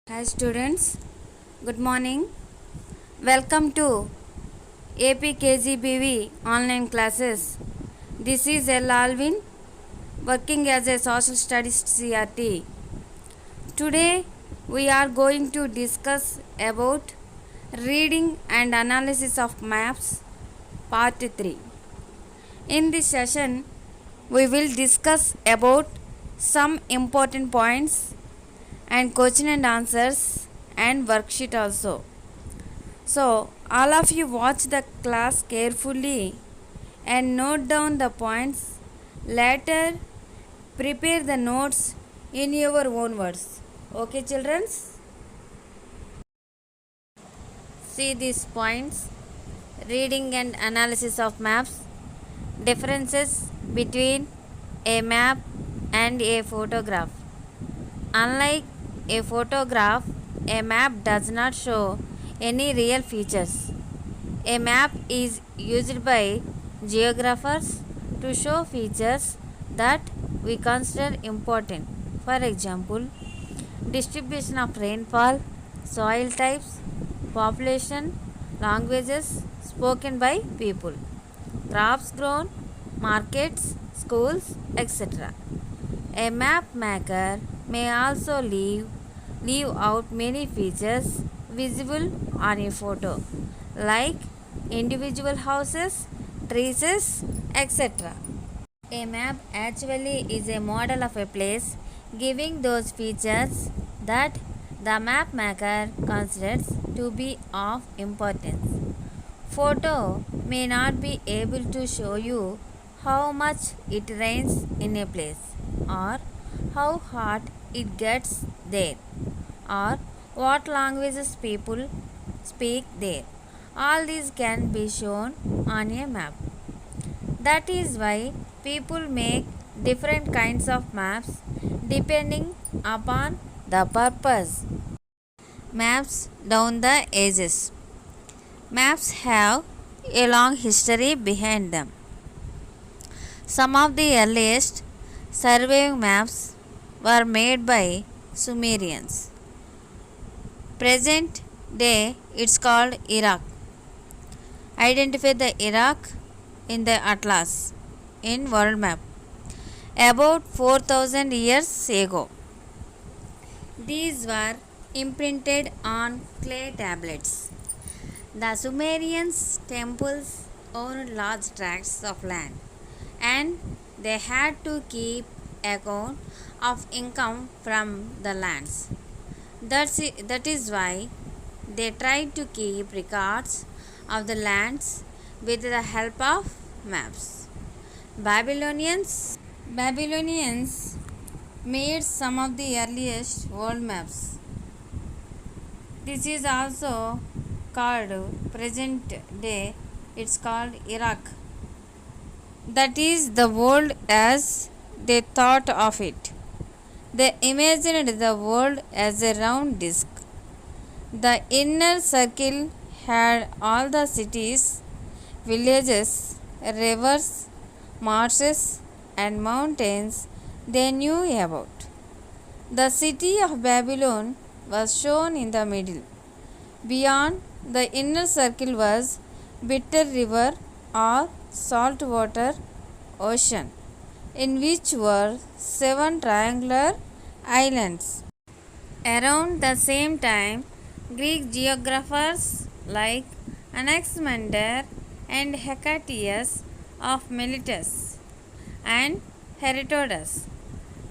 Hi students, good morning. Welcome to APKGBV online classes. This is L. Alvin working as a social studies CRT. Today we are going to discuss about reading and analysis of maps part 3. In this session we will discuss about some important points and question and answers and worksheet also. So, all of you watch the class carefully and note down the points. Later, prepare the notes in your own words. Okay, children? See these points. Reading and analysis of maps. Differences between a map and a photograph. Unlike a photograph, a map does not show any real features. A map is used by geographers to show features that we consider important. For example, distribution of rainfall, soil types, population, languages spoken by people, crops grown, markets, schools, etc. A map maker may also leave out many features visible on a photo, like individual houses, trees, etc. A map actually is a model of a place giving those features that the map maker considers to be of importance. Photo may not be able to show you how much it rains in a place, or how hot it gets there, or what languages people speak there. All these can be shown on a map. That is why people make different kinds of maps depending upon the purpose. Maps down the ages. Maps have a long history behind them. Some of the earliest surveying maps were made by Sumerians. Present day it's called Iraq. Identify the Iraq in the atlas in world map about 4000 years ago. These were imprinted on clay tablets. The Sumerians' temples owned large tracts of land, and they had to keep account of income from the lands. That is why they tried to keep records of the lands with the help of maps. Babylonians made some of the earliest world maps. This is also called present day, it's called Iraq. That is the world as they thought of it. They imagined the world as a round disk. The inner circle had all the cities, villages, rivers, marshes, and mountains they knew about. The city of Babylon was shown in the middle. Beyond the inner circle was Bitter River or saltwater ocean, in which were 7 triangular islands. Around the same time, Greek geographers like Anaximander and Hecataeus of Miletus and Herodotus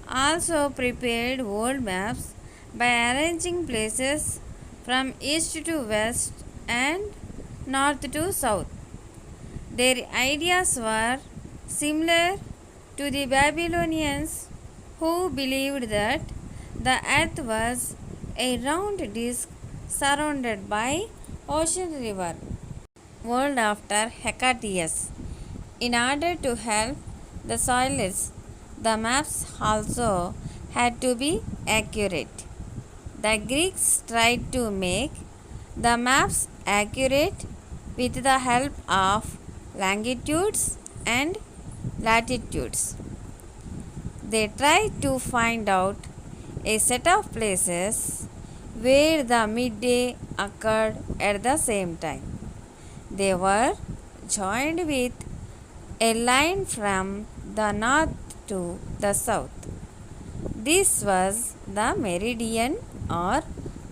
also prepared world maps by arranging places from east to west and north to south. Their ideas were similar to the Babylonians, who believed that the earth was a round disk surrounded by ocean river. World after Hecataeus. In order to help the soilers, the maps also had to be accurate. The Greeks tried to make the maps accurate with the help of longitudes and latitudes. They tried to find out a set of places where the midday occurred at the same time. They were joined with a line from the north to the south. This was the meridian or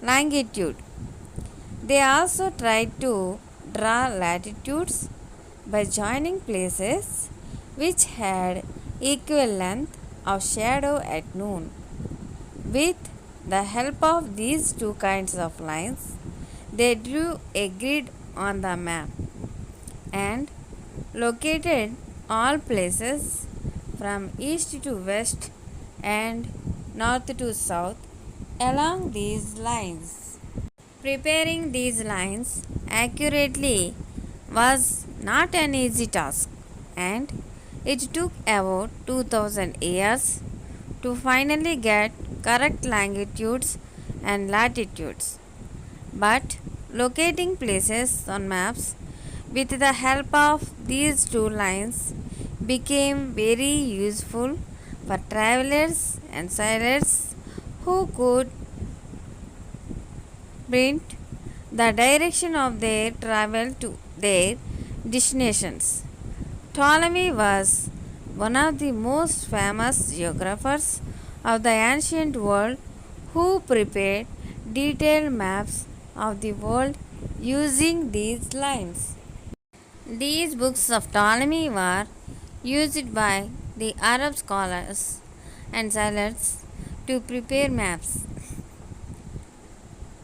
longitude. They also tried to draw latitudes by joining places which had equal length of shadow at noon. With the help of these two kinds of lines, they drew a grid on the map and located all places from east to west and north to south along these lines. Preparing these lines accurately was not an easy task, and it took about 2000 years to finally get correct longitudes and latitudes. But locating places on maps with the help of these two lines became very useful for travelers and sailors who could print the direction of their travel to their destinations. Ptolemy was one of the most famous geographers of the ancient world who prepared detailed maps of the world using these lines. These books of Ptolemy were used by the Arab scholars and sailors to prepare maps.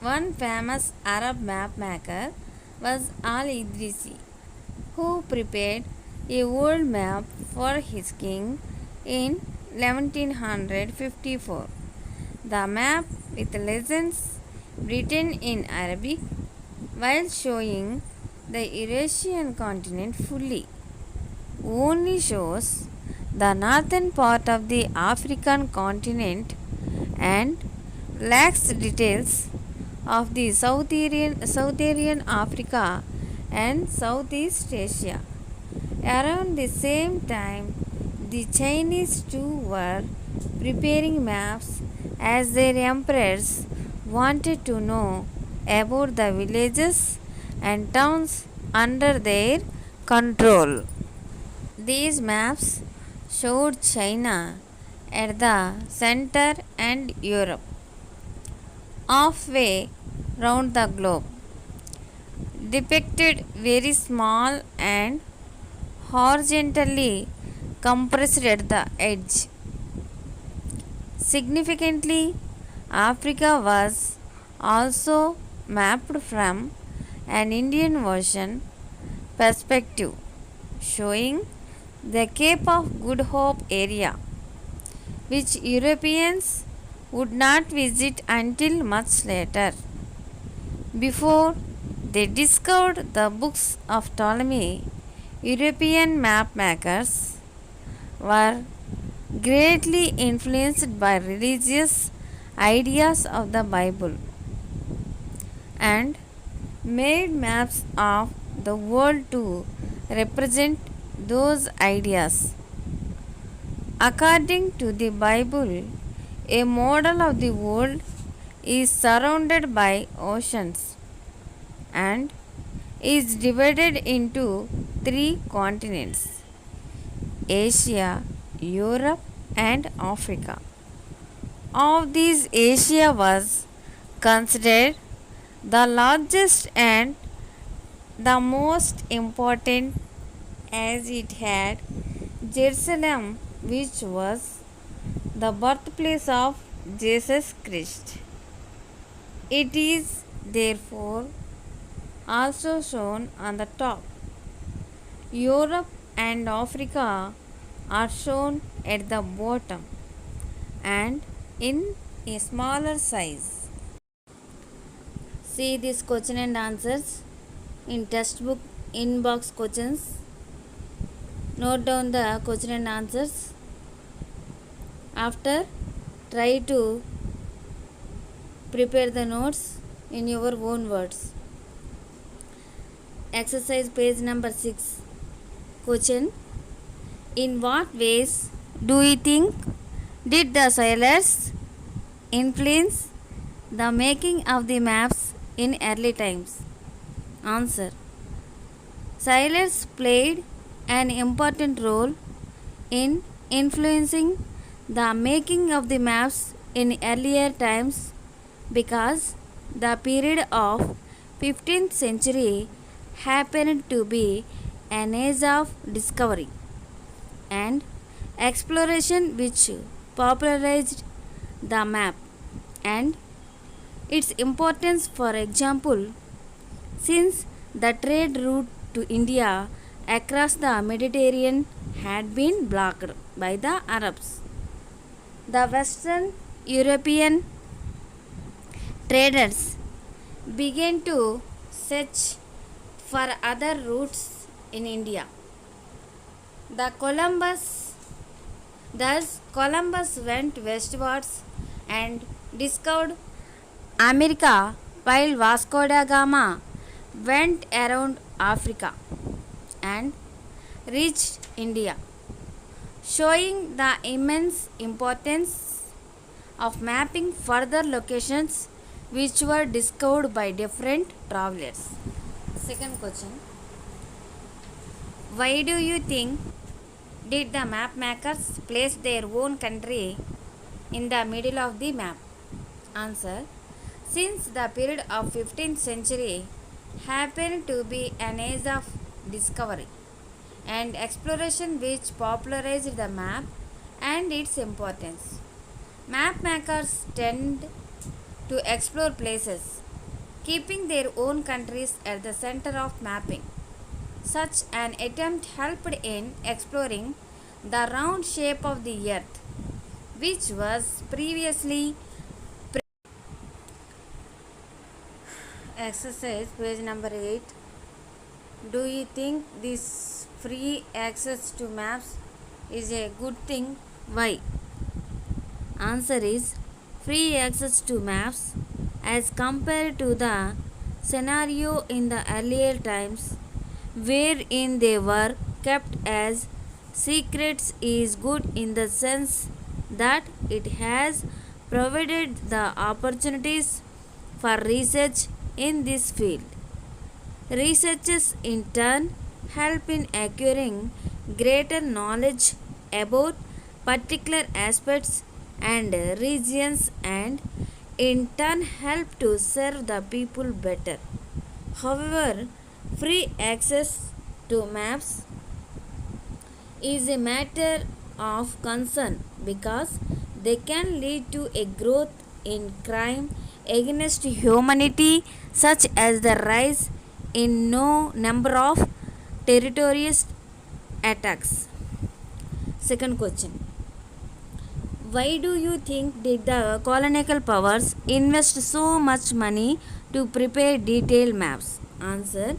One famous Arab map maker was Al-Idrisi, who prepared a world map for his king in 1154. The map, with legends written in Arabic, while showing the Eurasian continent fully, only shows the northern part of the African continent and lacks details of the Southern Africa and Southeast Asia. Around the same time, the Chinese too were preparing maps as their emperors wanted to know about the villages and towns under their control. These maps showed China at the center and Europe halfway round the globe, depicted very small and horizontally compressed at the edge. Significantly, Africa was also mapped from an Indian Ocean perspective, showing the Cape of Good Hope area, which Europeans would not visit until much later. Before they discovered the books of Ptolemy, European map makers were greatly influenced by religious ideas of the Bible and made maps of the world to represent those ideas. According to the Bible, a model of the world is surrounded by oceans and is divided into three continents: Asia, Europe, and Africa. Of these, Asia was considered the largest and the most important, as it had Jerusalem, which was the birthplace of Jesus Christ. It is therefore also shown on the top. Europe and Africa are shown at the bottom and in a smaller size. See these question and answers in textbook inbox questions. Note down the question and answers. After, try to prepare the notes in your own words. Exercise page number 6. Question: in what ways do you think did the sailors influence The making of the maps in early times. Answer. Sailors played an important role in influencing the making of the maps in earlier times because the period of 15th century happened to be an age of discovery and exploration which popularized the map and its importance. For example, since the trade route to India across the Mediterranean had been blocked by the Arabs, the Western European traders began to search for other routes in India. The Columbus went westwards and discovered America, while Vasco da Gama went around Africa and reached India, showing the immense importance of mapping further locations which were discovered by different travelers. Second question. Why do you think did the map makers place their own country in the middle of the map? Answer. Since the period of 15th century happened to be an age of discovery and exploration which popularized the map and its importance, map makers tend to explore places, keeping their own countries at the center of mapping. Such an attempt helped in exploring the round shape of the earth, which was previously exercise page number 8. Do you think this free access to maps is a good thing? Why? Answer is free access to maps as compared to the scenario in the earlier times wherein they were kept as secrets is good in the sense that it has provided the opportunities for research in this field. Researchers in turn help in acquiring greater knowledge about particular aspects and regions and in turn help to serve the people better. However, free access to maps is a matter of concern because they can lead to a growth in crime against humanity, such as the rise in no number of terrorist attacks. Second question. Why do you think did the colonial powers invest so much money to prepare detailed maps? Answer.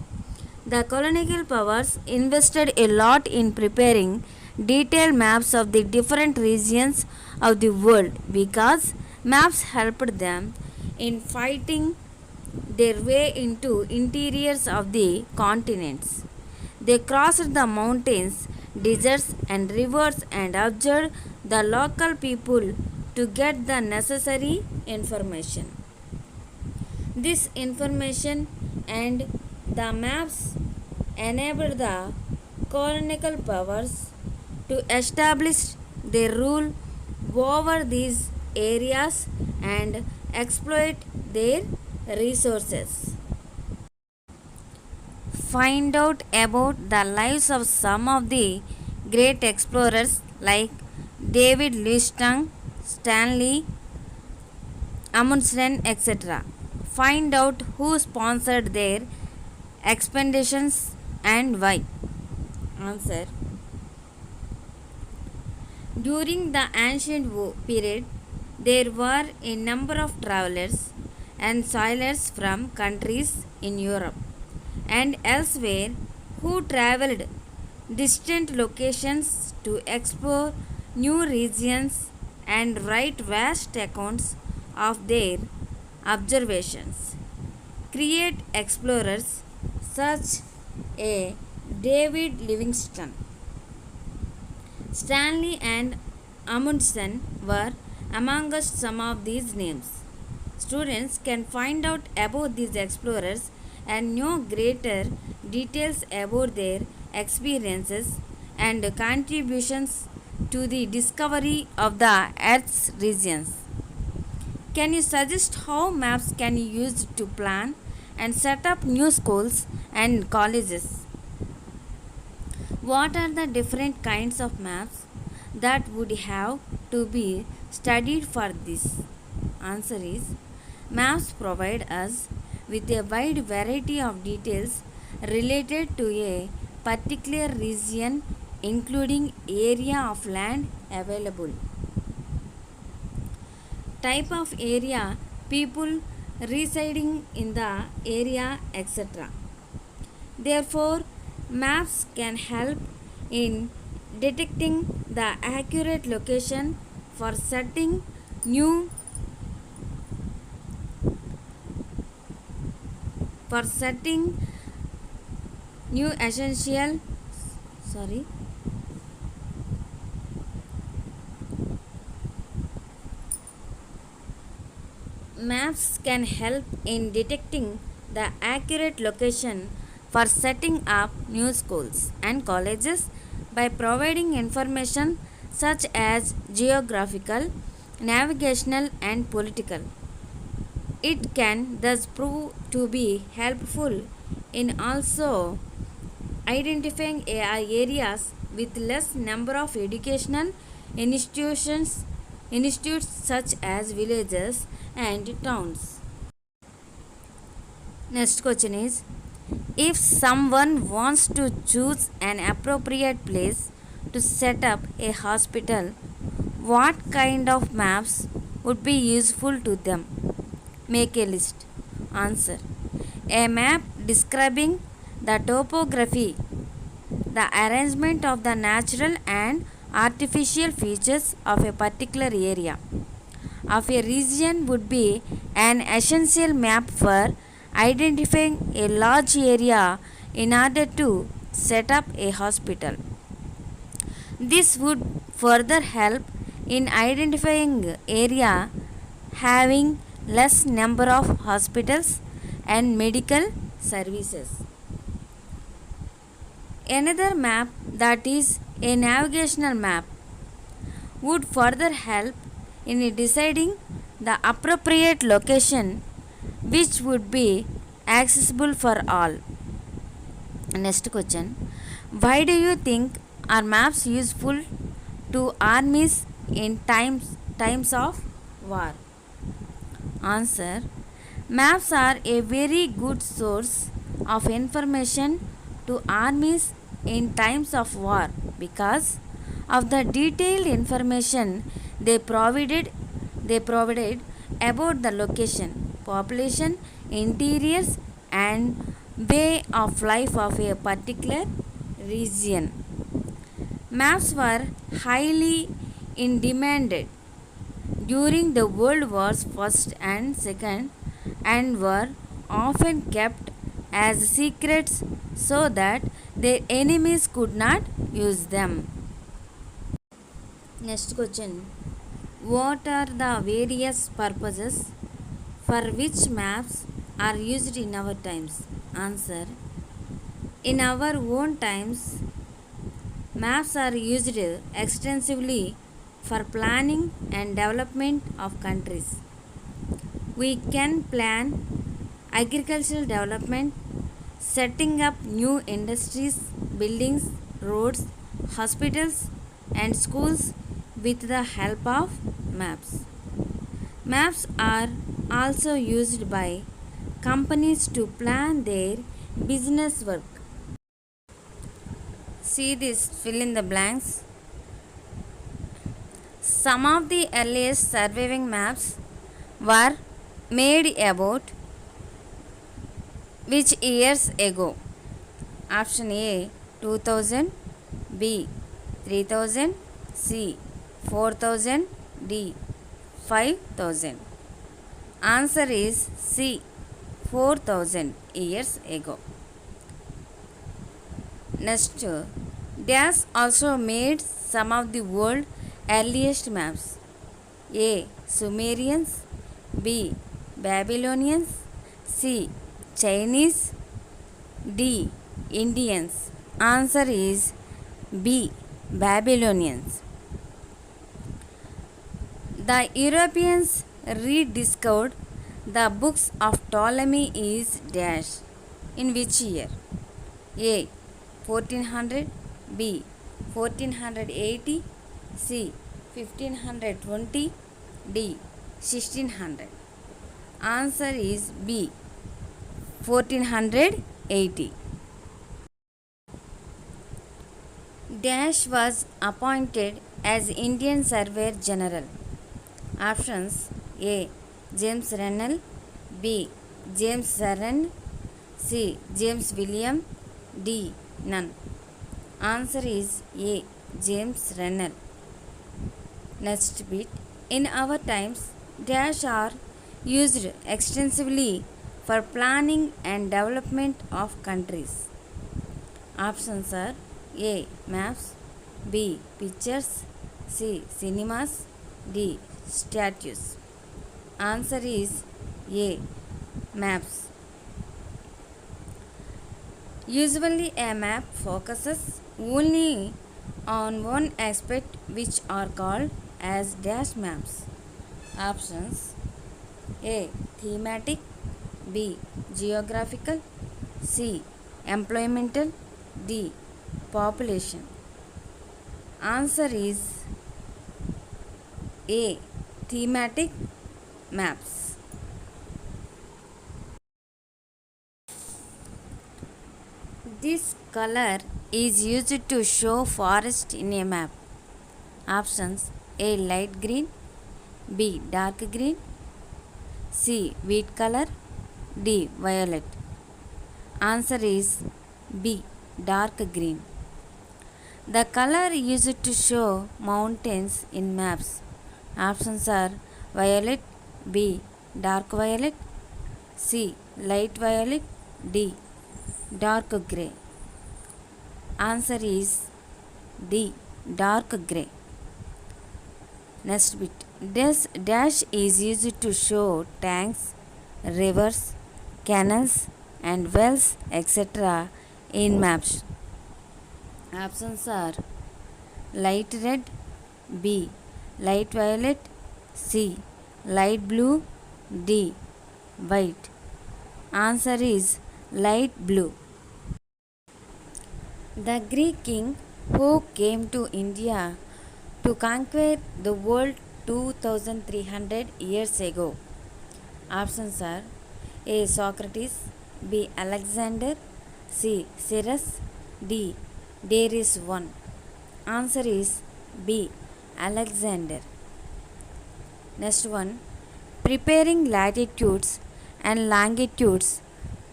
The colonial powers invested a lot in preparing detailed maps of the different regions of the world because maps helped them in fighting their way into interiors of the continents. They crossed the mountains, deserts and rivers and observed the local people to get the necessary information. This information and the maps enabled the colonial powers to establish their rule over these areas and exploit their resources. Find out about the lives of some of the great explorers like David Livingstone, Stanley Amundsen, etc. Find out who sponsored their expeditions and why. Answer. During the ancient period, there were a number of travelers and sailors from countries in Europe and elsewhere who traveled distant locations to explore new regions and write vast accounts of their observations. Create explorers such a David Livingstone, Stanley and Amundsen were amongst some of these names. Students can find out about these explorers and know greater details about their experiences and contributions to the discovery of the Earth's regions. Can you suggest how maps can be used to plan and set up new schools and colleges? What are the different kinds of maps that would have to be studied for this? Answer is maps provide us with a wide variety of details related to a particular region, including area of land available, type of area, people residing in the area, etc. Therefore, maps can help in detecting the accurate location for setting new for setting new essential sorry maps can help in detecting the accurate location for setting up new schools and colleges by providing information such as geographical, navigational, and political. It can thus prove to be helpful in also identifying areas with less number of educational institutes such as villages and towns. Next question is, if someone wants to choose an appropriate place to set up a hospital, what kind of maps would be useful to them? Make a list. Answer: a map describing the topography, the arrangement of the natural and artificial features of a particular area of a region would be an essential map for identifying a large area in order to set up a hospital. This would further help in identifying area having less number of hospitals and medical services. Another map, that is a navigational map, would further help in deciding the appropriate location which would be accessible for all. Next question: why do you think are maps useful to armies in times of war? Answer: maps are a very good source of information to armies in times of war because of the detailed information they provided about the location, population, interiors, and way of life of a particular region. Maps were highly in demand during the World Wars First and Second and were often kept as secrets so that their enemies could not use them. Next question: what are the various purposes for which maps are used in our times? Answer: in our own times, maps are used extensively for planning and development of countries. We can plan agricultural development, setting up new industries, buildings, roads, hospitals, and schools with the help of maps. Maps are also used by companies to plan their business work. See this, fill in the blanks. Some of the earliest surveying maps were made about which years ago? Option A 2000, B 3000, C 4000, D 5000. Answer is C 4000 years ago. Next, Dash also made some of the world's earliest maps. A. Sumerians, B. Babylonians, C. Chinese, D. Indians. Answer is B. Babylonians. The Europeans rediscovered the books of Ptolemy is dash in which year? A. 1400, B. 1480, C. 1520, D. 1600. Answer is B. 1480. Dash was appointed as Indian Surveyor General. Options: A. James Rennell, B. James Surrend, C. James William, D. None. Answer is A. James Rennell. Next bit. In our times, dash are used extensively for planning and development of countries. Options are A. Maps, B. Pictures, C. Cinemas, D. Statues. Answer is A. Maps. Usually, a map focuses only on one aspect, which are called as dash maps. Options: A. Thematic, B. Geographical, C. Employmental, D. Population. Answer is A. Thematic maps. This color is used to show forest in a map. Options: A. Light green, B. Dark green, C. Wheat color, D. Violet. Answer is B. Dark green. The color used to show mountains in maps. Options are violet, B. Dark violet, C. Light violet, D. Dark grey. Answer is D. Dark grey. Next bit. This dash is used to show tanks, rivers, canals, and wells, etc. in maps. Options are light red, B. Light violet, C. Light blue, D. White. Answer is light blue. The Greek king who came to India to conquer the world 2300 years ago. Options are A. Socrates, B. Alexander, C. Cyrus, D. Darius I. Answer is B. Alexander. Next one. Preparing latitudes and longitudes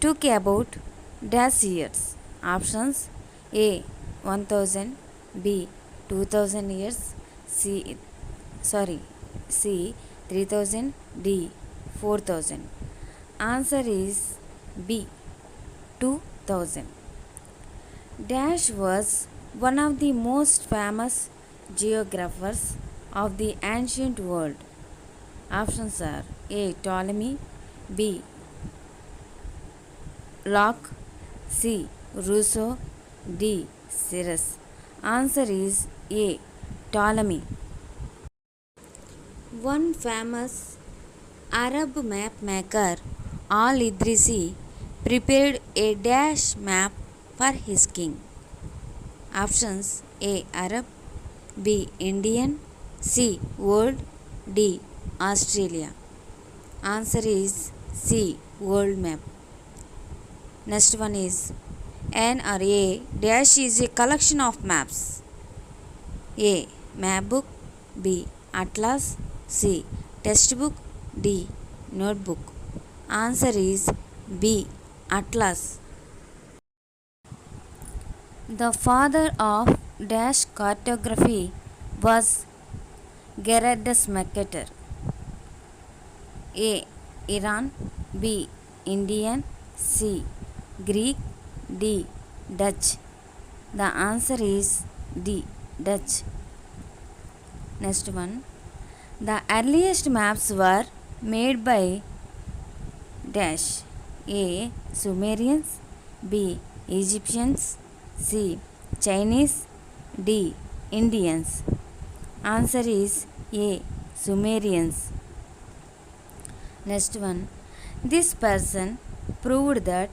took about dash years. Options: A. 1000, B. 2000 years, C. 3000, D. 4000. Answer is B. 2000. Dash was one of the most famous geographers of the ancient world. Options are A. Ptolemy, B. Locke, C. Rousseau, D. Cyrus. Answer is A. Ptolemy. One famous Arab map maker, Al-Idrisi, prepared a dash map for his king. Options: A. Arab, B. Indian, C. World, D. Australia. Answer is C. World map. Next one is N or A dash is a collection of maps. A. Map book, B. Atlas, C. Textbook, D. Notebook. Answer is B. Atlas. The father of dash cartography was Gerardus Mercator. A. Iran, B. Indian, C. Greek, D. Dutch. The answer is D. Dutch. Next one. The earliest maps were made by dash. A. Sumerians. B. Egyptians. C. Chinese. D. Indians. Answer is A. Sumerians. Next one. This person proved that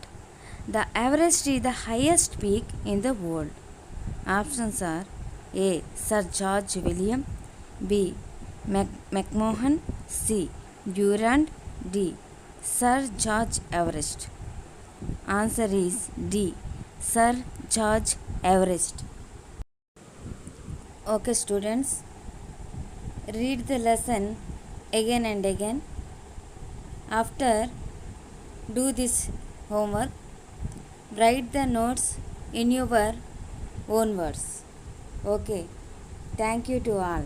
the Everest is the highest peak in the world. Options are A. Sir George William. B. McMahon. C. Durand. D. Sir George Everest. Answer is D. Sir George Everest. Okay, students, read the lesson again and again. After do this homework, write the notes in your own words. Okay, thank you to all.